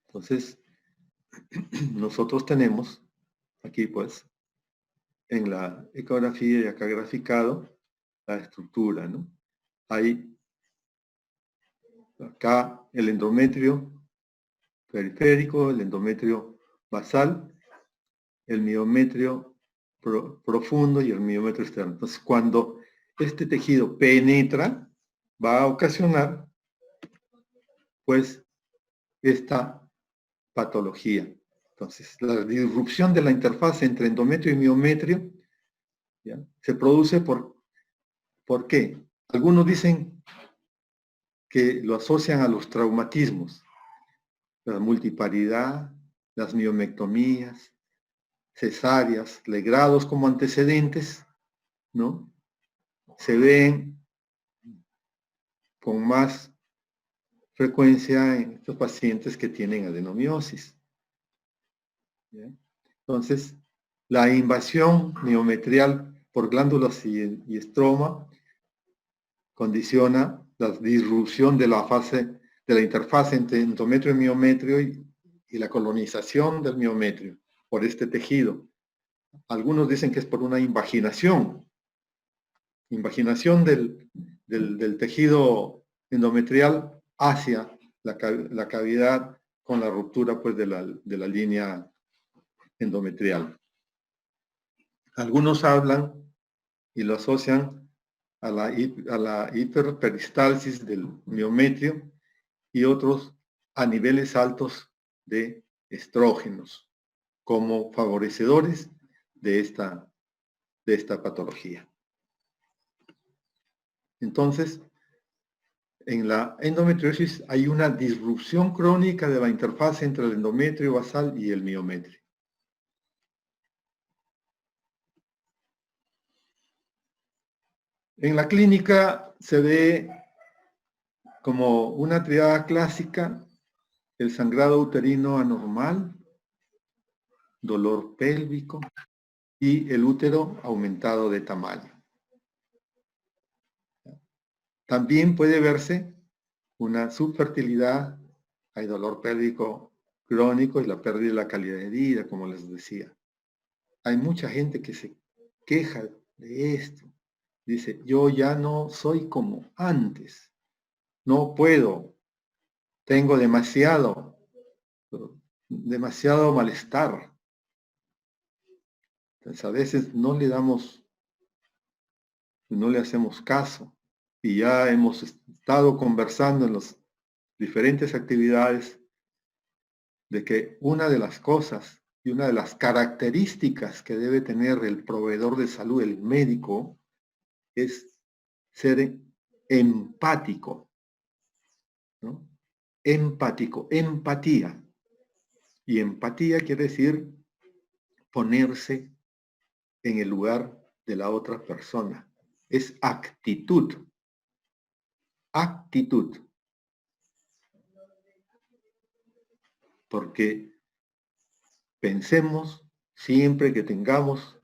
Entonces, nosotros tenemos aquí, pues, en la ecografía y acá graficado, la estructura, ¿no? Hay acá el endometrio periférico, el endometrio basal, el miometrio profundo y el miometrio externo. Entonces, cuando este tejido penetra, va a ocasionar, pues, esta patología. Entonces, la disrupción de la interfaz entre endometrio y miometrio, ¿ya?, se produce ¿por qué? Algunos dicen que lo asocian a los traumatismos, la multiparidad, las miomectomías, cesáreas, legrados como antecedentes, ¿no? Se ven con más frecuencia en estos pacientes que tienen adenomiosis, ¿ya? Entonces, la invasión miometrial por glándulas y estroma condiciona la disrupción de la interfaz entre endometrio y miometrio y la colonización del miometrio por este tejido. Algunos dicen que es por una invaginación del tejido endometrial hacia la cavidad con la ruptura, pues, de la línea endometrial. Algunos hablan y lo asocian a la hiperperistalsis del miometrio, y otros a niveles altos de estrógenos como favorecedores de esta patología. Entonces, en la endometriosis hay una disrupción crónica de la interfaz entre el endometrio basal y el miometrio. En la clínica se ve como una triada clásica: el sangrado uterino anormal, dolor pélvico y el útero aumentado de tamaño. También puede verse una subfertilidad, hay dolor pélvico crónico y la pérdida de la calidad de vida, como les decía. Hay mucha gente que se queja de esto. Dice, yo ya no soy como antes, no puedo, tengo demasiado malestar. Entonces, a veces no le hacemos caso, y ya hemos estado conversando en las diferentes actividades de que una de las cosas y una de las características que debe tener el proveedor de salud, el médico, es ser empático, ¿no? Empático, empatía. Y empatía quiere decir ponerse en el lugar de la otra persona. Es actitud. actitud. Porque pensemos siempre que tengamos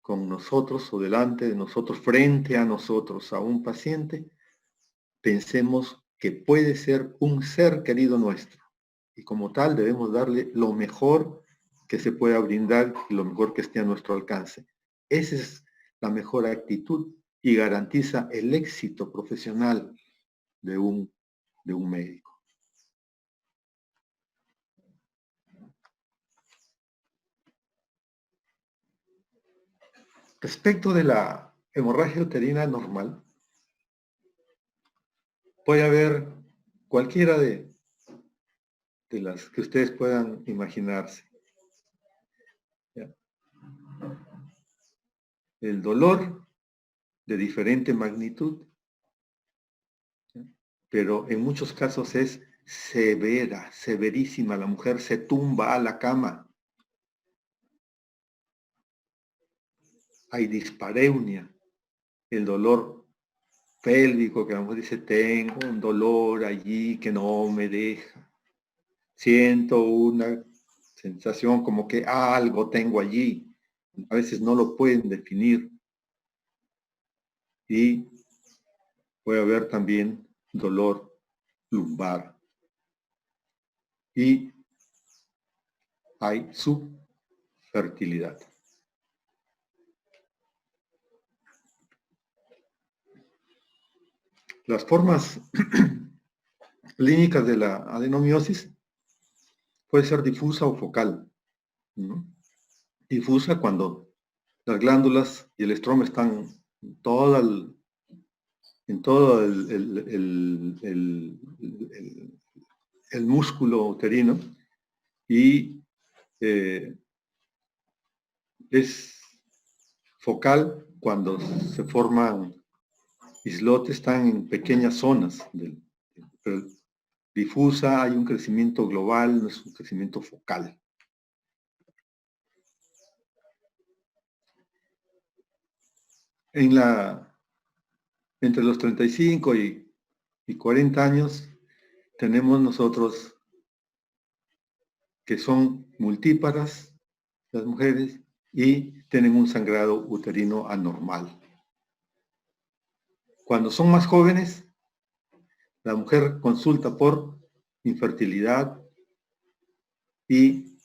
con nosotros o delante de nosotros, frente a nosotros, a un paciente, pensemos que puede ser un ser querido nuestro. Y como tal debemos darle lo mejor que se pueda brindar y lo mejor que esté a nuestro alcance. Esa es la mejor actitud y garantiza el éxito profesional de un médico. Respecto de la hemorragia uterina normal, puede haber cualquiera de las que ustedes puedan imaginarse. ¿Ya? El dolor de diferente magnitud, ¿ya? Pero en muchos casos es severa, severísima. La mujer se tumba a la cama. Hay dispareunia, el dolor pélvico, que la mujer dice, tengo un dolor allí que no me deja. Siento una sensación como que algo tengo allí. A veces no lo pueden definir. Y puede haber también dolor lumbar. Y hay subfertilidad. Las formas clínicas de la adenomiosis puede ser difusa o focal, ¿no? Difusa cuando las glándulas y el estroma están en todo el músculo uterino y es focal cuando se forman islotes, están en pequeñas zonas. Pero difusa, hay un crecimiento global, no es un crecimiento focal. Entre los 35 y 40 años tenemos nosotros que son multíparas las mujeres y tienen un sangrado uterino anormal. Cuando son más jóvenes, la mujer consulta por infertilidad y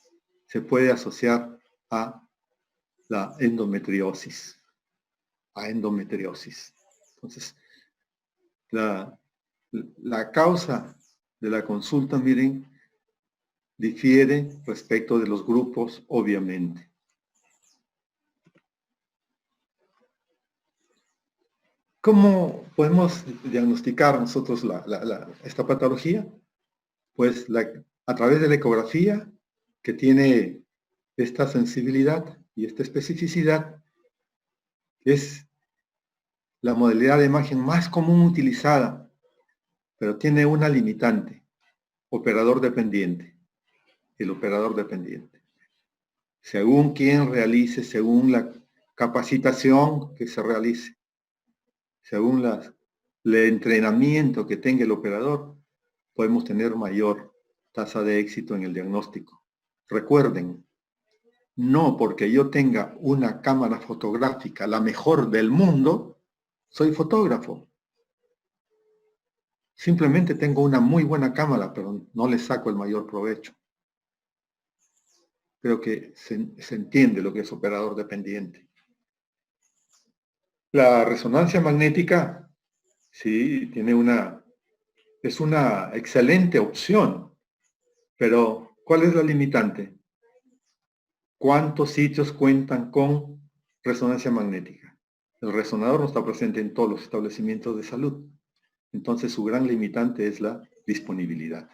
se puede asociar a la endometriosis. Entonces, la causa de la consulta, miren, difiere respecto de los grupos, obviamente. ¿Cómo podemos diagnosticar nosotros esta patología? Pues a través de la ecografía, que tiene esta sensibilidad y esta especificidad, es la modalidad de imagen más común utilizada, pero tiene una limitante: operador dependiente. El operador dependiente. Según quien realice, según la capacitación que se realice, según el entrenamiento que tenga el operador, podemos tener mayor tasa de éxito en el diagnóstico. Recuerden, no porque yo tenga una cámara fotográfica, la mejor del mundo, soy fotógrafo. Simplemente tengo una muy buena cámara, pero no le saco el mayor provecho. Creo que se entiende lo que es operador dependiente. La resonancia magnética, sí, es una excelente opción, pero ¿cuál es la limitante? ¿Cuántos sitios cuentan con resonancia magnética? El resonador no está presente en todos los establecimientos de salud. Entonces su gran limitante es la disponibilidad.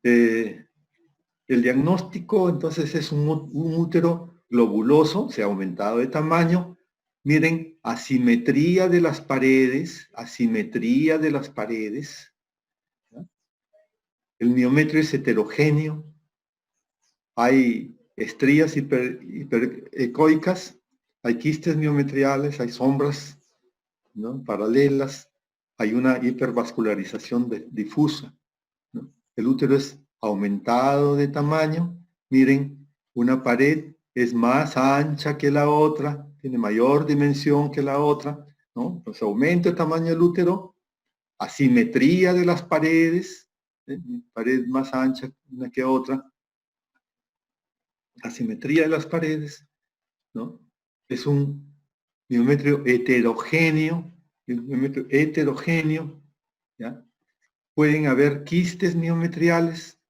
El diagnóstico entonces es un útero globuloso, se ha aumentado de tamaño. Miren, asimetría de las paredes, asimetría de las paredes. ¿No? El miometrio es heterogéneo. Hay estrías hiperecoicas hay quistes miometriales, hay sombras, ¿no?, paralelas, hay una hipervascularización difusa, ¿no? El útero es aumentado de tamaño. Miren, una pared es más ancha que la otra, tiene mayor dimensión que la otra, ¿no? Entonces aumenta el tamaño del útero, asimetría de las paredes, pared más ancha una que otra, asimetría de las paredes, ¿no? Es un miometrio heterogéneo, ¿ya? Pueden haber quistes miometriales,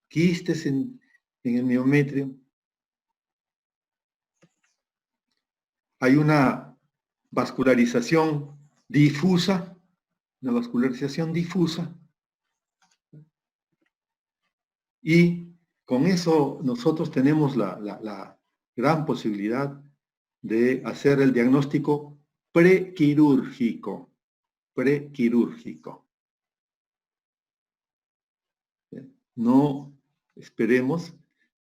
quistes en el miometrio. Hay una vascularización difusa, y con eso nosotros tenemos la gran posibilidad de hacer el diagnóstico prequirúrgico. No esperemos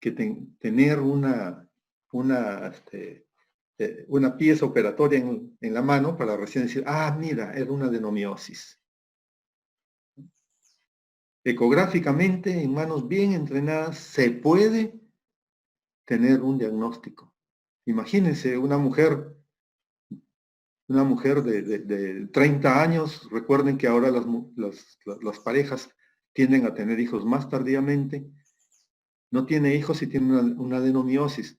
que tener una pieza operatoria en la mano para recién decir, ah, mira, era una adenomiosis. Ecográficamente, en manos bien entrenadas, se puede tener un diagnóstico. Imagínense una mujer de 30 años, recuerden que ahora las parejas tienden a tener hijos más tardíamente, no tiene hijos y tiene una adenomiosis.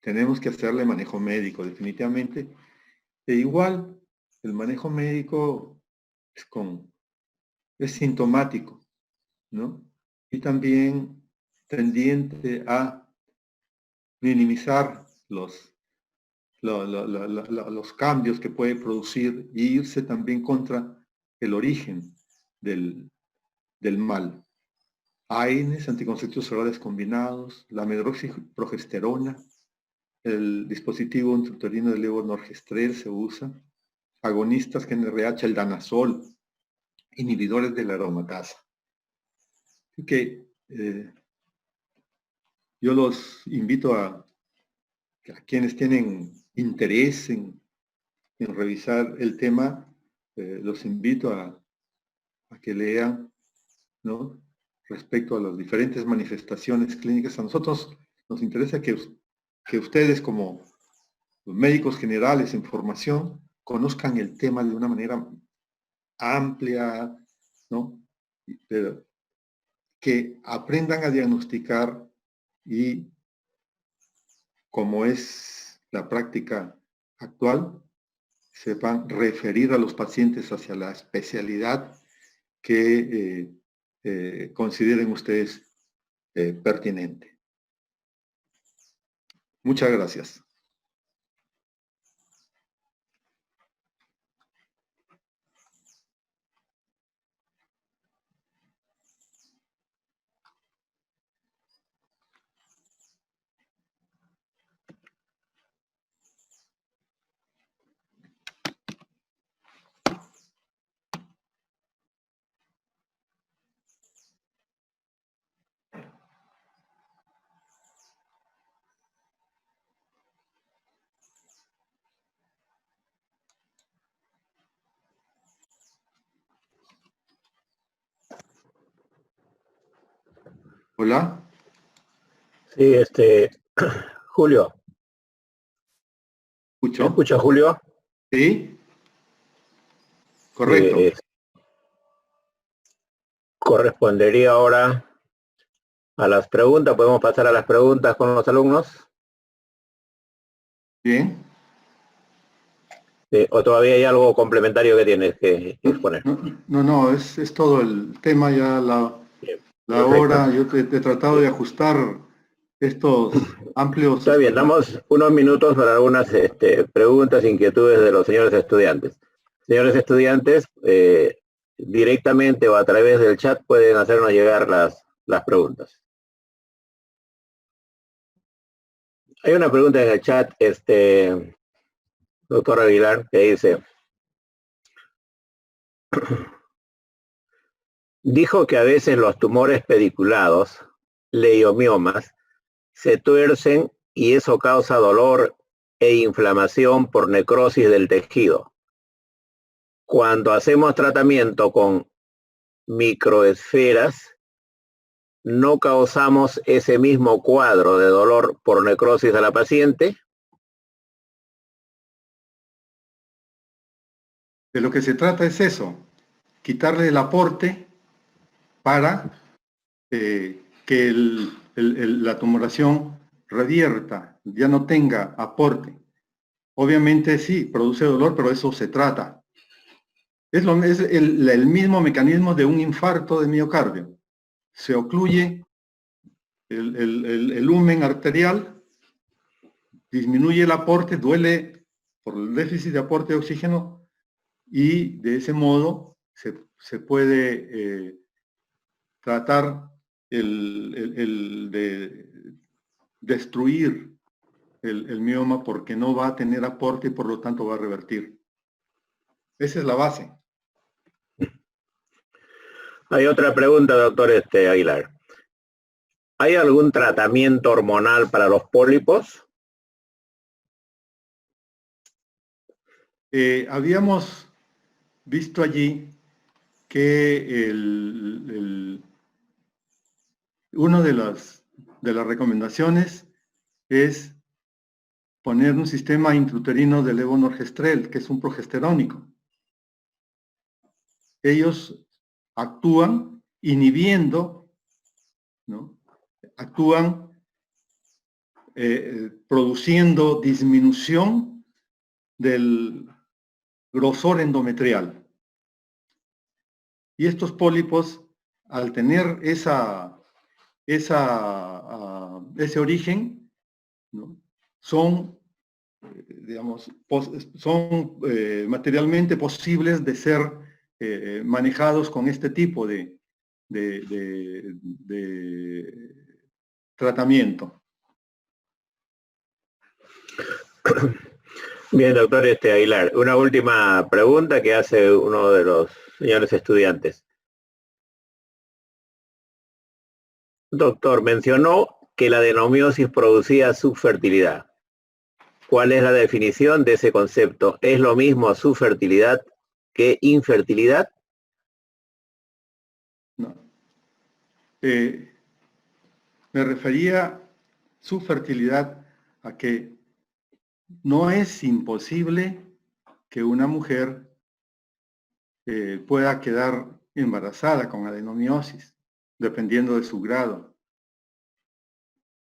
Tenemos que hacerle manejo médico, definitivamente. E igual, el manejo médico es sintomático, ¿no? Y también tendiente a minimizar los cambios que puede producir e irse también contra el origen del mal. AINES, anticonceptivos orales combinados, la medroxiprogesterona, el dispositivo intrauterino de levonorgestrel se usa, agonistas GnRH, el danazol, inhibidores de la aromatasa. Así que yo los invito a quienes tienen interés en revisar el tema, los invito a que lean, ¿no?, respecto a las diferentes manifestaciones clínicas. A nosotros nos interesa que ustedes, como los médicos generales en formación, conozcan el tema de una manera amplia, ¿no?, pero que aprendan a diagnosticar y, como es la práctica actual, sepan referir a los pacientes hacia la especialidad que consideren ustedes pertinente. Muchas gracias. Hola. Sí, Julio. ¿Escucho? ¿Me escucha, Julio? Sí. Correcto. Correspondería ahora a las preguntas. ¿Podemos pasar a las preguntas con los alumnos? Bien. ¿O todavía hay algo complementario que tienes que exponer? No, es todo el tema ya, Bien, la hora. Yo te he tratado de ajustar estos amplios... Está bien, damos unos minutos para algunas preguntas, inquietudes de los señores estudiantes. Señores estudiantes, directamente o a través del chat pueden hacernos llegar las preguntas. Hay una pregunta en el chat, doctor Aguilar, que dice: dijo que a veces los tumores pediculados, leiomiomas, se tuercen y eso causa dolor e inflamación por necrosis del tejido. Cuando hacemos tratamiento con microesferas, no causamos ese mismo cuadro de dolor por necrosis a la paciente. De lo que se trata es eso, quitarle el aporte para que la tumoración revierta, ya no tenga aporte. Obviamente sí, produce dolor, pero eso se trata. Es el mismo mecanismo de un infarto de miocardio. Se ocluye el lumen arterial, disminuye el aporte, duele por el déficit de aporte de oxígeno y de ese modo se puede tratar de destruir el mioma porque no va a tener aporte y por lo tanto va a revertir. Esa es la base. Hay otra pregunta, doctor Aguilar. ¿Hay algún tratamiento hormonal para los pólipos? Habíamos visto allí que una de las recomendaciones es poner un sistema intrauterino de levonorgestrel, que es un progesterónico. Ellos actúan inhibiendo, ¿no? Actúan produciendo disminución del grosor endometrial. Y estos pólipos, al tener ese origen, ¿no? Son, digamos, son materialmente posibles de ser manejados con este tipo de tratamiento. Bien, doctor Aguilar, una última pregunta que hace uno de los señores estudiantes. Doctor, mencionó que la adenomiosis producía subfertilidad. ¿Cuál es la definición de ese concepto? ¿Es lo mismo subfertilidad que infertilidad? No. Me refería subfertilidad a que no es imposible que una mujer pueda quedar embarazada con adenomiosis, dependiendo de su grado.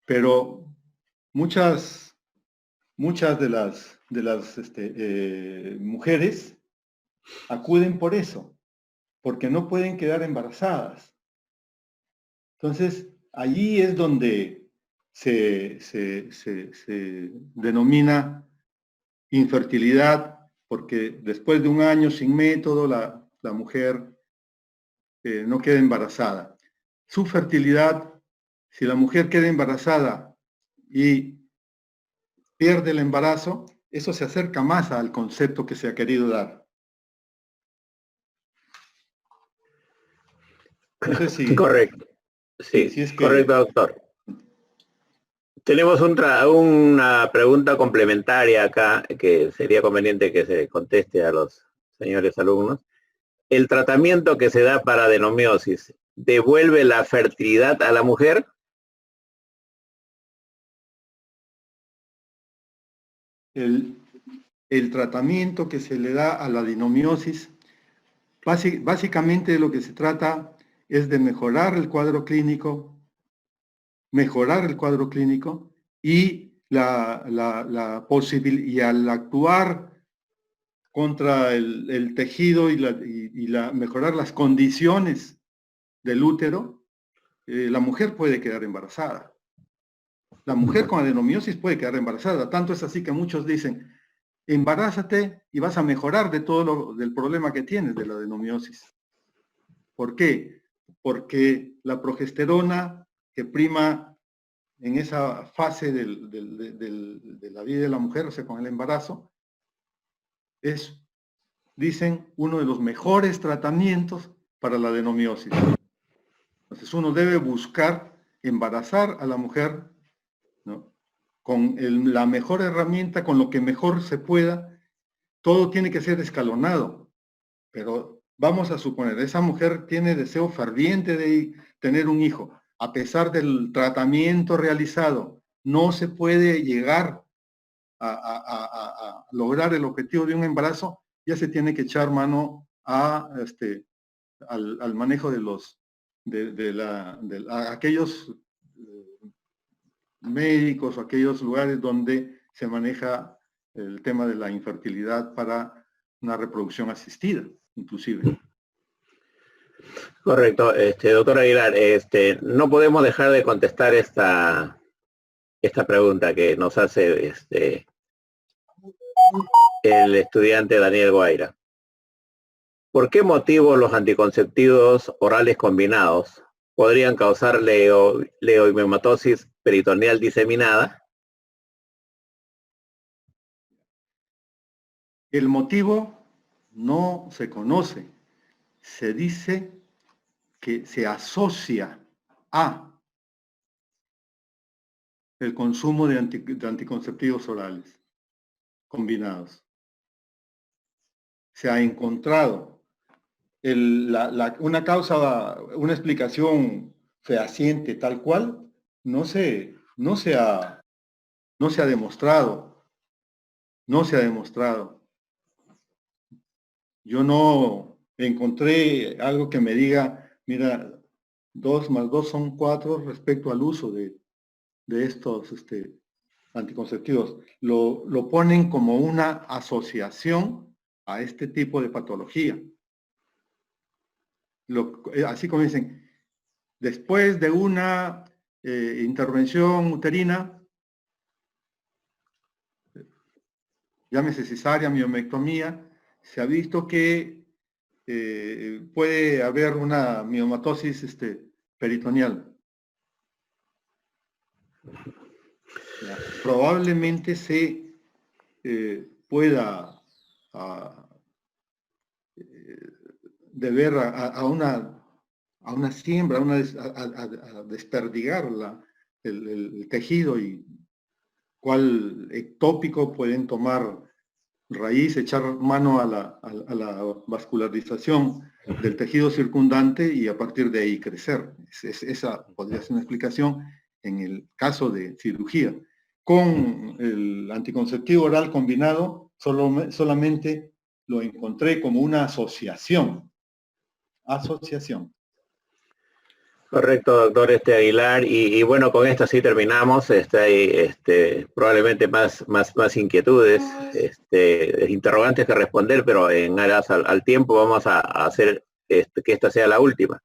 Pero muchas de las mujeres acuden por eso, porque no pueden quedar embarazadas. Entonces, allí es donde se denomina infertilidad, porque después de un año sin método, la mujer no queda embarazada. Subfertilidad, si la mujer queda embarazada y pierde el embarazo, eso se acerca más al concepto que se ha querido dar. No sé si... Correcto. Sí, si es que... correcto, doctor. Tenemos una pregunta complementaria acá que sería conveniente que se conteste a los señores alumnos. ¿El tratamiento que se da para adenomiosis devuelve la fertilidad a la mujer? El tratamiento que se le da a la adenomiosis, básicamente de lo que se trata es de mejorar el cuadro clínico y la posibilidad, y al actuar contra el tejido y mejorar las condiciones del útero, la mujer puede quedar embarazada. La mujer con adenomiosis puede quedar embarazada. Tanto es así que muchos dicen, embarázate y vas a mejorar de todo del problema que tienes de la adenomiosis. ¿Por qué? Porque la progesterona que prima en esa fase de la vida de la mujer, o sea, con el embarazo, es, dicen, uno de los mejores tratamientos para la adenomiosis. Entonces uno debe buscar embarazar a la mujer, ¿no? con la mejor herramienta, con lo que mejor se pueda. Todo tiene que ser escalonado, pero vamos a suponer, esa mujer tiene deseo ferviente de tener un hijo. A pesar del tratamiento realizado, no se puede llegar a lograr el objetivo de un embarazo, ya se tiene que echar mano al manejo de aquellos médicos o aquellos lugares donde se maneja el tema de la infertilidad para una reproducción asistida, inclusive. Correcto, doctor Aguilar, no podemos dejar de contestar esta pregunta que nos hace el estudiante Daniel Guaira. ¿Por qué motivo los anticonceptivos orales combinados podrían causar leiomiomatosis peritoneal diseminada? El motivo no se conoce. Se dice que se asocia a el consumo de anticonceptivos orales combinados. Se ha encontrado una causa, una explicación fehaciente tal cual, no se ha demostrado. No se ha demostrado. Yo no encontré algo que me diga, mira, 2 más 2 son 4 respecto al uso de estos anticonceptivos. Lo ponen como una asociación a este tipo de patología. Así como dicen, después de una intervención uterina, llámese cesárea, miomectomía, se ha visto que puede haber una miomatosis peritoneal. Ya, probablemente se pueda deber a una siembra, a desperdigar el tejido, y cuál ectópico pueden tomar raíz, echar mano a la vascularización del tejido circundante y a partir de ahí crecer. Esa podría ser una explicación en el caso de cirugía. Con el anticonceptivo oral combinado, solamente lo encontré como una asociación. Correcto, doctor Aguilar, y bueno, con esto sí terminamos. Hay probablemente más inquietudes, interrogantes que responder, pero en aras al tiempo vamos a hacer que esta sea la última.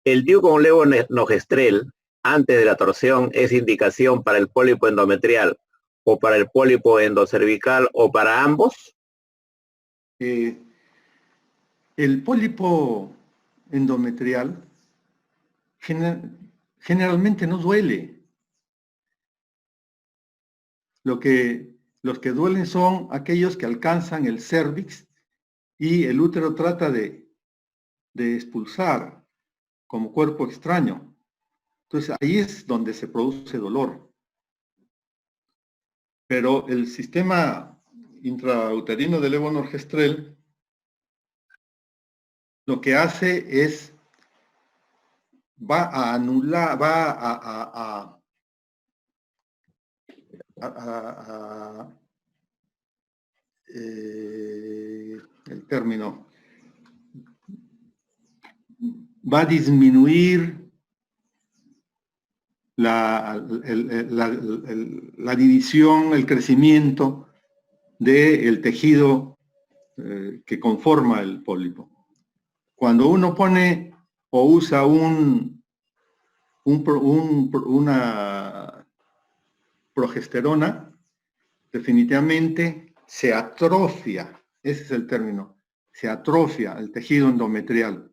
¿El DIU con levonorgestrel antes de la torsión es indicación para el pólipo endometrial o para el pólipo endocervical o para ambos? El pólipo endometrial generalmente no duele. Los que duelen son aquellos que alcanzan el cérvix y el útero trata de expulsar como cuerpo extraño. Entonces ahí es donde se produce dolor. Pero el sistema intrauterino de levonorgestrel lo que hace es va a anular, el término, va a disminuir la división, el crecimiento del tejido que conforma el pólipo. Cuando uno pone o usa una progesterona, definitivamente se atrofia, ese es el término, se atrofia el tejido endometrial.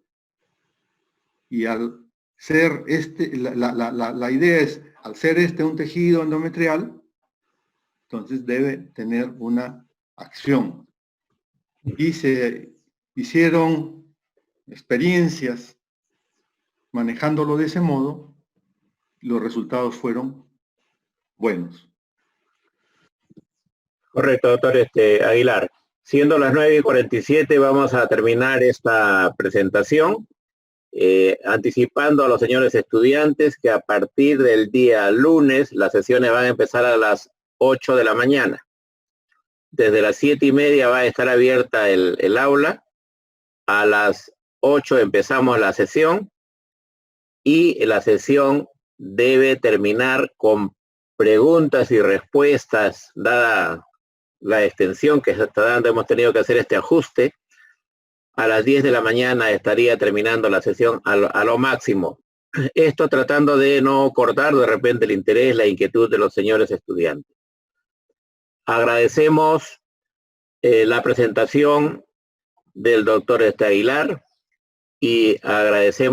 Y al ser la idea es, al ser un tejido endometrial, entonces debe tener una acción. Y se hicieron experiencias manejándolo de ese modo, los resultados fueron buenos. Correcto, doctor Aguilar. Siendo las 9:47, vamos a terminar esta presentación, anticipando a los señores estudiantes que a partir del día lunes las sesiones van a empezar a las 8 de la mañana. Desde las 7:30 va a estar abierta el aula. A las 8 empezamos la sesión y la sesión debe terminar con preguntas y respuestas, dada la extensión que se está dando. Hemos tenido que hacer este ajuste. A las 10 de la mañana estaría terminando la sesión a lo máximo. Esto tratando de no cortar de repente el interés, la inquietud de los señores estudiantes. Agradecemos la presentación del doctor Aguilar y agradecemos